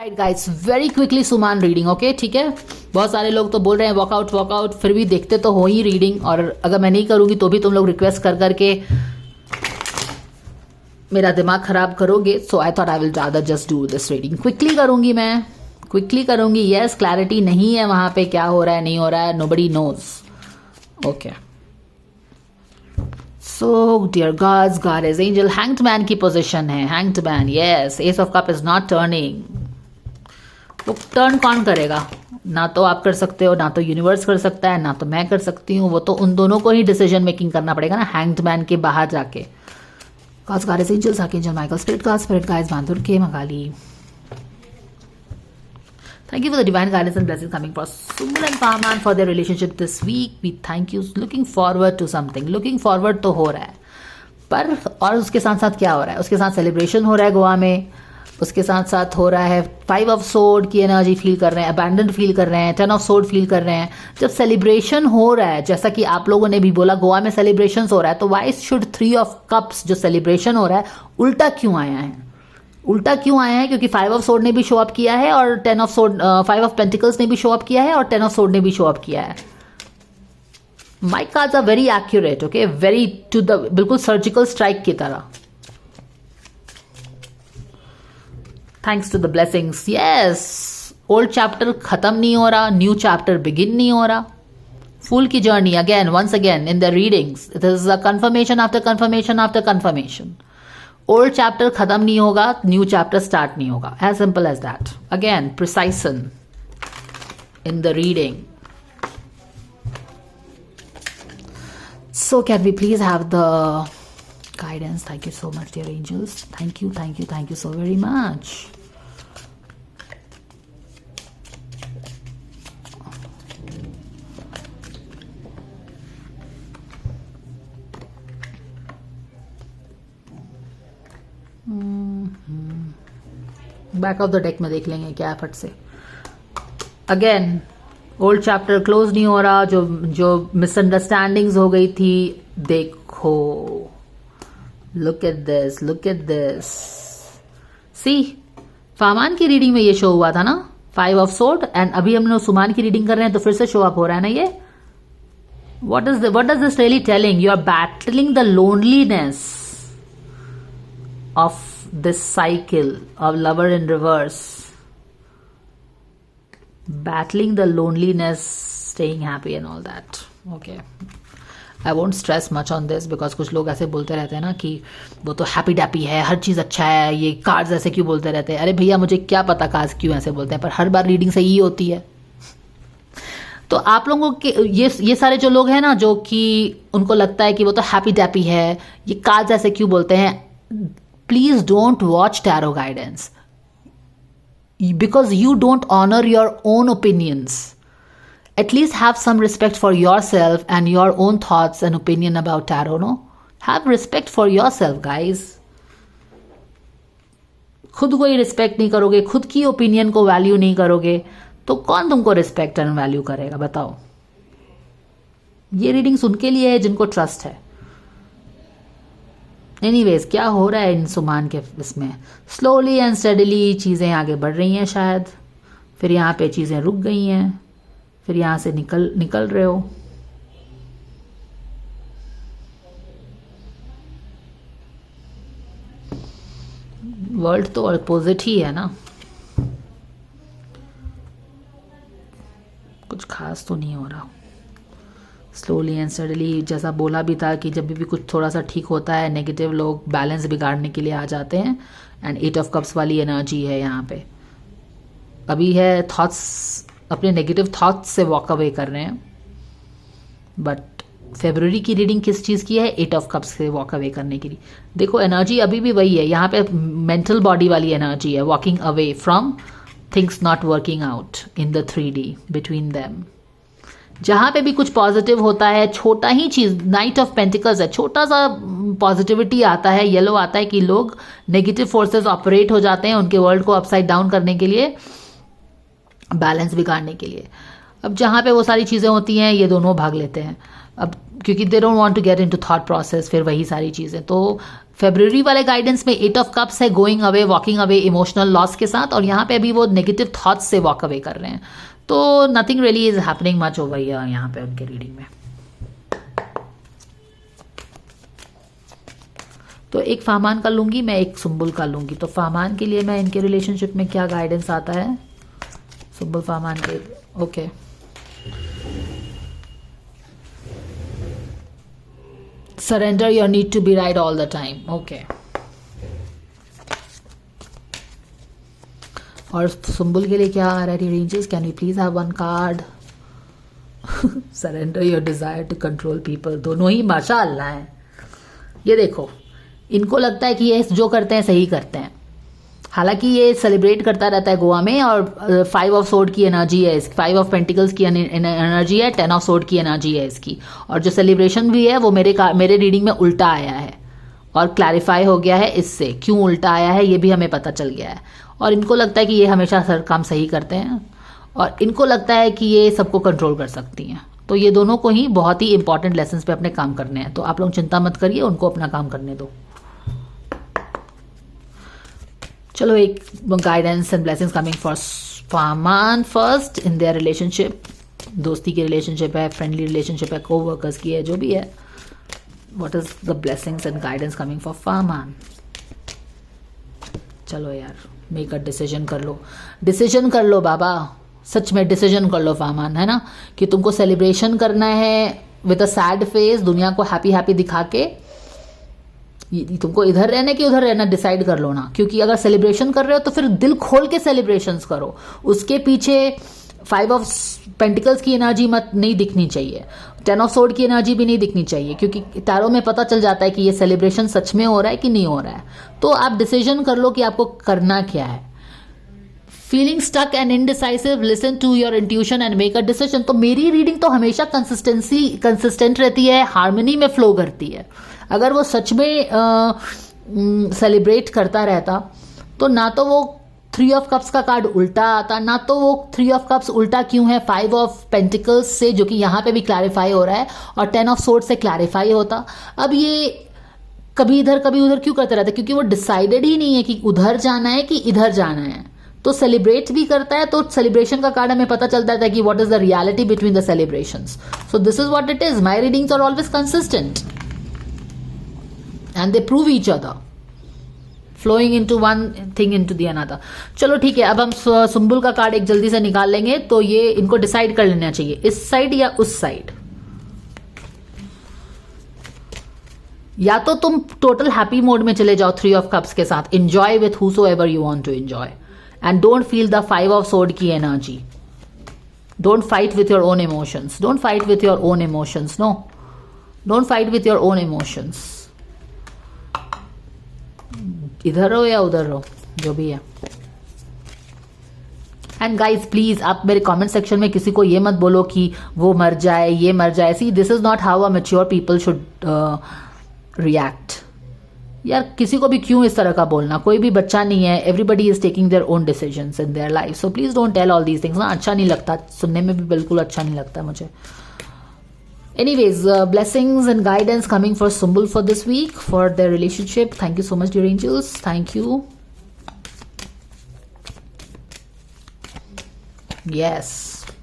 Right guys, very quickly सुमान reading, okay ठीक है। बहुत सारे लोग तो बोल रहे हैं वॉकआउट, फिर भी देखते तो हो ही रीडिंग, और अगर मैं नहीं करूंगी तो भी तुम लोग रिक्वेस्ट कर करके मेरा दिमाग खराब करोगे। So I thought I will rather just do this reading. Quickly करूंगी, मैं क्विकली करूंगी। यस, क्लैरिटी नहीं है वहां पे, क्या हो रहा है नहीं हो रहा है, nobody knows. Okay, so dear gods, goddess, angel, hanged man की पोजीशन है। Hanged man, yes, ace of cup is not turning. वो टर्न कौन करेगा? ना तो आप कर सकते हो, ना तो यूनिवर्स कर सकता है, ना तो मैं कर सकती हूँ। वो तो उन दोनों को ही डिसीजन मेकिंग करना पड़ेगा ना, हैंग्ड मैन के बाहर जाके। Gods, goddess, angels, archangel Michael, spirit god, spirit guides, बांधुर के मगाली, thank you for the divine guidance and blessings coming for Suman and Paman for their relationship this week. We thank you. Looking forward to something. Looking forward तो हो रहा है, पर और उसके साथ साथ क्या हो रहा है? उसके साथ सेलिब्रेशन हो रहा है गोवा में, उसके साथ साथ हो रहा है 5 ऑफ सोर्ड की एनर्जी फील कर रहे हैं, अबैंडन फील कर रहे हैं, 10 ऑफ सोर्ड फील कर रहे हैं। जब सेलिब्रेशन हो रहा है, जैसा कि आप लोगों ने भी बोला गोवा में सेलिब्रेशन हो रहा है, तो वाई शुड 3 ऑफ कप्स जो सेलिब्रेशन हो रहा है उल्टा क्यों आया है? उल्टा क्यों आया है? क्योंकि 5 ऑफ सोर्ड ने भी शो अप किया है, और 10 ऑफ सोर्ड, 5 ऑफ पेंटिकल्स ने भी शो अप किया है, और 10 ऑफ सोर्ड ने भी शो अप किया है। My cards are very accurate, okay, very to the, बिल्कुल सर्जिकल स्ट्राइक की तरह। Thanks to the blessings. Yes, old chapter खत्म नहीं हो रहा, न्यू चैप्टर बिगिन नहीं हो रहा। फूल की journey again, once again in the readings, it is a confirmation after confirmation after confirmation. Old chapter खत्म नहीं होगा, न्यू चैप्टर स्टार्ट नहीं होगा, as simple as that. Again precision in the reading. So can we please have the guidance? Thank you so much dear angels, thank you, thank you, thank you so very much. Back of the deck में देख लेंगे क्या फट से। Again old chapter close नहीं हो रहा, जो मिसअंडरस्टैंडिंग्स हो गई थी, देखो, look at this, look at this. See, Fahman की रीडिंग में ये शो हुआ था ना, 5 ऑफ सोर्ड, एंड अभी हम लोग सुमान की रीडिंग कर रहे हैं तो फिर से शो अप हो रहा है ना ये। What does this really telling? You are battling the loneliness of this cycle of lover in reverse, battling the loneliness, staying happy and all that. Okay, I won't stress much on this because कुछ लोग ऐसे बोलते रहते हैं ना कि वो तो हैप्पी डैप्पी है, हर चीज़ अच्छा है, ये कार्ड्स ऐसे क्यों बोलते रहते हैं। अरे भैया, मुझे क्या पता कार्ड्स क्यों ऐसे बोलते हैं, पर हर बार रीडिंग सही ही होती है। तो आप लोगों के ये सारे जो लोग हैं ना, जो कि उनको लगता है कि वो तो हैप्पी डैप्पी है, ये कार्ड्स ऐसे क्यों बोलते हैं, please don't watch tarot guidance because you don't honor your own opinions. At least have some respect for yourself and your own thoughts and opinion about tarot, no? Have respect for yourself, guys. खुद को ही respect नहीं करोगे, खुद की opinion को value नहीं करोगे, तो कौन तुमको रिस्पेक्ट एंड वैल्यू करेगा, बताओ? ये रीडिंग्स उनके लिए है जिनको ट्रस्ट है। एनीवेज, क्या हो रहा है इन सुमान के इसमें? स्लोली एंड स्टडीली चीज़ें आगे बढ़ रही हैं शायद, फिर यहाँ पे चीज़ें रुक गई हैं, फिर यहाँ से निकल रहे हो। वर्ल्ड तो अपोजिट ही है ना, कुछ खास तो नहीं हो रहा। स्लोली एंड स्टडीली, जैसा बोला भी था कि जब भी कुछ थोड़ा सा ठीक होता है, नेगेटिव लोग बैलेंस बिगाड़ने के लिए आ जाते हैं, एंड 8 ऑफ कप्स वाली एनर्जी है यहाँ पे। अभी है थॉट्स, अपने नेगेटिव थॉट्स से वॉक अवे कर रहे हैं, बट फेब्रुअरी की रीडिंग किस चीज़ की है? 8 ऑफ कप्स से वॉक अवे करने के लिए। देखो, एनर्जी अभी भी वही है, यहाँ पे मेंटल बॉडी वाली एनर्जी है, walking away from things not working out in the 3D between them. जहां पे भी कुछ पॉजिटिव होता है, छोटा ही चीज, नाइट ऑफ पेंटिकल्स है, छोटा सा पॉजिटिविटी आता है, येलो आता है कि लोग नेगेटिव फोर्सेस ऑपरेट हो जाते हैं उनके वर्ल्ड को अपसाइड डाउन करने के लिए, बैलेंस बिगाड़ने के लिए। अब जहां पे वो सारी चीजें होती हैं, ये दोनों भाग लेते हैं। अब क्योंकि they don't want to get into thought process, फिर वही सारी चीजें। तो फेब्रुवरी वाले गाइडेंस में 8 ऑफ कप्स है, going away, walking away emotional loss के साथ, और यहाँ पे अभी वो नेगेटिव थॉट्स से वॉक अवे कर रहे हैं। तो nothing really is happening much over here यहाँ पे उनके रीडिंग में। तो एक फाहमान का लूंगी मैं, एक सुम्बुल का लूंगी। तो फाहमान के लिए मैं इनके रिलेशनशिप में क्या गाइडेंस आता है सुम्बुल फाहमान के। Okay surrender your need to be right all the time. Okay और सुम्बुल के लिए क्या आ रहा है ranges? Can you please have one card? Surrender your desire to control people. दोनों ही माशाअल्लाह है। ये देखो, इनको लगता है कि ये जो करते हैं सही करते हैं, हालांकि ये सेलिब्रेट करता रहता है गोवा में। और 5 ऑफ सोर्ड की एनर्जी है इसकी, 5 ऑफ पेंटिकल्स की एनर्जी है, 10 ऑफ सोर्ड की एनर्जी है इसकी। और जो सेलिब्रेशन भी है वो मेरे रीडिंग में उल्टा आया है और क्लैरिफाई हो गया है इससे। क्यों उल्टा आया है ये भी हमें पता चल गया है। और इनको लगता है कि ये हमेशा हर काम सही करते हैं और इनको लगता है कि ये सबको कंट्रोल कर सकती हैं। तो ये दोनों को ही बहुत ही इंपॉर्टेंट लेसन्स पे अपने काम करने हैं। तो आप लोग चिंता मत करिए, उनको अपना काम करने दो। चलो एक guidance and blessings coming for Fahman first in their relationship. दोस्ती की रिलेशनशिप है, फ्रेंडली रिलेशनशिप है, को वर्कर्स की है, जो भी है। What is the blessings and guidance coming for Fahman? चलो यार, मेक अ डिसीजन कर लो, डिसीजन कर लो बाबा, सच में डिसीजन कर लो फाहमान, है ना, कि तुमको सेलिब्रेशन करना है विद अ सैड फेस, दुनिया को हैप्पी हैप्पी दिखा के। तुमको इधर रहना कि उधर रहना डिसाइड कर लो ना। क्योंकि अगर सेलिब्रेशन कर रहे हो तो फिर दिल खोल के सेलिब्रेशंस करो। उसके पीछे 5 ऑफ पेंटिकल्स की एनर्जी मत नहीं दिखनी चाहिए, 10 ऑफ सोर्ड की एनर्जी भी नहीं दिखनी चाहिए, क्योंकि टैरो में पता चल जाता है कि ये सेलिब्रेशन सच में हो रहा है कि नहीं हो रहा है। तो आप डिसीजन कर लो कि आपको करना क्या है। Feeling stuck and indecisive, listen to your intuition and make a decision. तो मेरी रीडिंग तो हमेशा कंसिस्टेंट रहती है, हार्मनी में फ्लो करती है। अगर वो सच में सेलिब्रेट करता रहता तो ना तो वो 3 ऑफ कप्स का कार्ड उल्टा आता, ना तो वो 3 ऑफ कप्स उल्टा क्यों है 5 ऑफ पेंटिकल्स से, जो कि यहाँ पे भी क्लैरिफाई हो रहा है, और 10 ऑफ सोर्ड से क्लैरिफाई होता। अब ये कभी इधर कभी उधर क्यों करते रहता है? क्योंकि वो डिसाइडेड ही नहीं है कि उधर जाना है कि इधर जाना है। तो सेलिब्रेट भी करता है, तो सेलिब्रेशन का कार्ड हमें पता चलता है कि what is the reality between the celebrations. So this is what it is. My readings are always consistent and they prove each other, flowing into one thing into the another. चलो ठीक है, अब हम सुम्बुल का कार्ड एक जल्दी से निकाल लेंगे। तो ये इनको डिसाइड कर लेना चाहिए, इस साइड या उस साइड। या तो तुम टोटल हैप्पी मोड में चले जाओ 3 ऑफ कप्स के साथ, enjoy with whosoever you want to enjoy and don't feel the 5 of sword की energy. Don't fight with your own emotions, don't fight with your own emotions, no, don't fight with your own emotions। इधर हो या उधर हो, जो भी है। And guys please, आप मेरे कमेंट सेक्शन में किसी को ये मत बोलो कि वो मर जाए, ये मर जाए। See, this is not how a mature people should react. यार किसी को भी क्यों इस तरह का बोलना? कोई भी बच्चा नहीं है, everybody is taking their own decisions in their life. So please don't tell all these things ना, अच्छा नहीं लगता, सुनने में भी बिल्कुल अच्छा नहीं लगता मुझे। Anyways, blessings and guidance coming for Sumbul for this week, for their relationship. Thank you so much, dear angels. Thank you. Yes.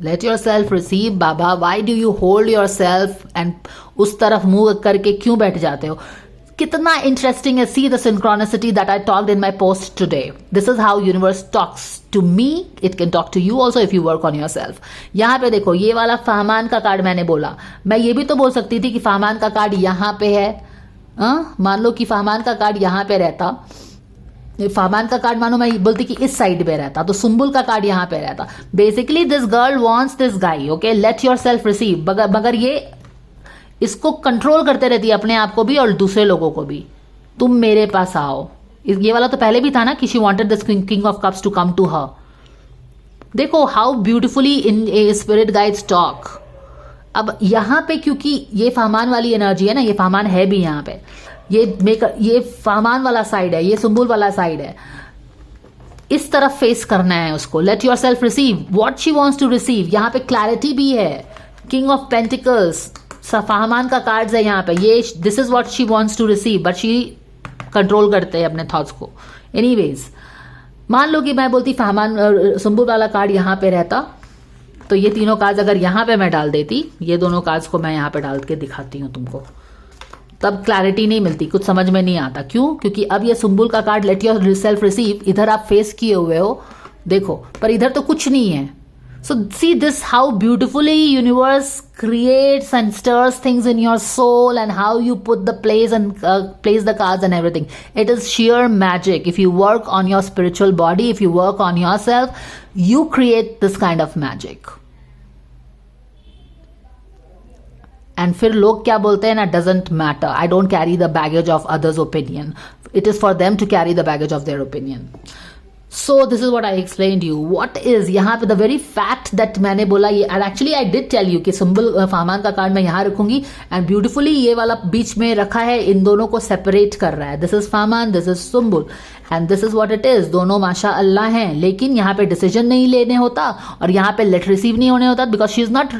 Let yourself receive, Baba. Why do you hold yourself and उस तरफ मुंह करके क्यों बैठ जाते हो? कितना interesting है। See the synchronicity that I talked in my post today. This is how universe talks to me, it can talk to you also if you work on yourself. यहाँ पे देखो, ये वाला फाहमान का कार्ड मैंने बोला, मैं ये भी तो बोल सकती थी कि फाहमान का कार्ड यहाँ पे है। मान लो कि फाहमान का कार्ड यहाँ पे रहता, फाहमान का कार्ड मानो मैं बोलती कि इस साइड पे रहता, तो सुम्बुल का कार्ड यहाँ पे रहता। Basically this girl wants this guy, okay, late yourself receive. मगर ये इसको कंट्रोल करते रहती है, अपने आप को भी और दूसरे लोगों को भी। तुम मेरे पास आओ, ये वाला तो पहले भी था ना कि she wanted this king of cups to come to her. देखो how beautifully in a spirit guides talk. अब यहाँ पे क्योंकि ये फाहमान वाली एनर्जी है ना, ये फाहमान है भी यहाँ पे, ये फाहमान वाला साइड है, ये सुम्बुल वाला साइड है, इस तरफ फेस करना है उसको। Let yourself receive what she wants to receive. यहाँ पे क्लैरिटी भी है, किंग ऑफ पेंटिकल्स, फाहमान का कार्ड्स है यहाँ पे, ये this is what she wants to receive, but she control करते हैं अपने थॉट्स को। एनीवेज, मान लो कि मैं बोलती फहमान सुंबुल वाला कार्ड यहाँ पे रहता, तो ये तीनों कार्ड्स अगर यहाँ पे मैं डाल देती, ये दोनों कार्ड्स को मैं यहाँ पे डाल के दिखाती हूँ तुमको, तब क्लैरिटी नहीं मिलती, कुछ समझ में नहीं आता। क्यों? क्योंकि अब ये सुंबुल का card late yourself receive, इधर आप फेस किए हुए हो, देखो, पर इधर तो कुछ नहीं है। So see this, how beautifully universe creates and stirs things in your soul, and how you put the place and place the cards and everything. It is sheer magic. If you work on your spiritual body, if you work on yourself, you create this kind of magic. And फिर लोग क्या बोलते हैं ना, doesn't matter. I don't carry the baggage of others' opinion. It is for them to carry the baggage of their opinion. So this is what I explained to you. What is यहाँ पे the very fact that मैंने बोला ये, and actually I did tell you कि सुंबुल फहमान का card मैं यहाँ रखूंगी, and beautifully ये वाला बीच में रखा है, इन दोनों को सेपरेट कर रहा है। This is Fahman, this is Sumbul, and this is what it is. दोनों माशा अल्लाह हैं, लेकिन यहाँ पे डिसीजन नहीं लेने होता और यहाँ पे लेट रिसीव नहीं होने होता, बिकॉज शी इज नॉट,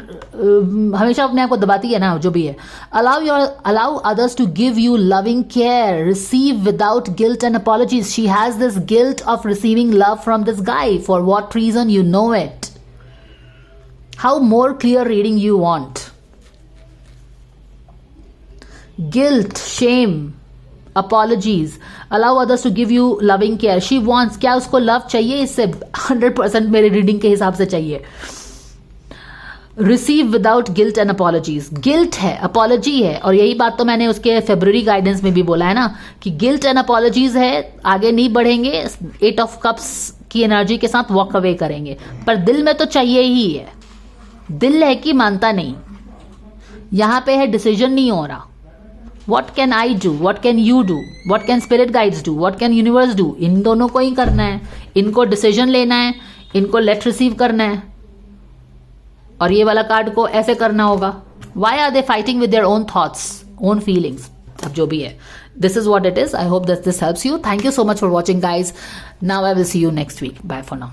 हमेशा अपने आप को दबाती है ना, जो भी है। Allow others to give you loving care, receive without guilt and apologies. She has this guilt of receiving love from this guy, for what reason you know it. How more clear reading you want? Guilt, shame, apologies, allow others to give you loving care. She wants, क्या उसको love चाहिए? इससे 100% मेरे reading के हिसाब से चाहिए। Receive without guilt and apologies. Guilt है, अपॉलजी है, और यही बात तो मैंने उसके फेब्रुअरी गाइडेंस में भी बोला है ना, कि गिल्ट एंड अपॉलजीज है, आगे नहीं बढ़ेंगे, 8 ऑफ कप्स की एनर्जी के साथ वॉक अवे करेंगे, पर दिल में तो चाहिए ही है। दिल है कि मानता नहीं, यहां पे है डिसीजन नहीं हो रहा। What can I do? What can you do? What can spirit guides do? What can universe do? इन दोनों को ही करना है, इनको डिसीजन लेना है, इनको लेट रिसीव करना है, और ये वाला कार्ड को ऐसे करना होगा। Why are they fighting with their own thoughts, own feelings? अब जो भी है, this is what it is. I hope that this helps you. Thank you so much for watching, guys. Now I will see you next week. Bye for now.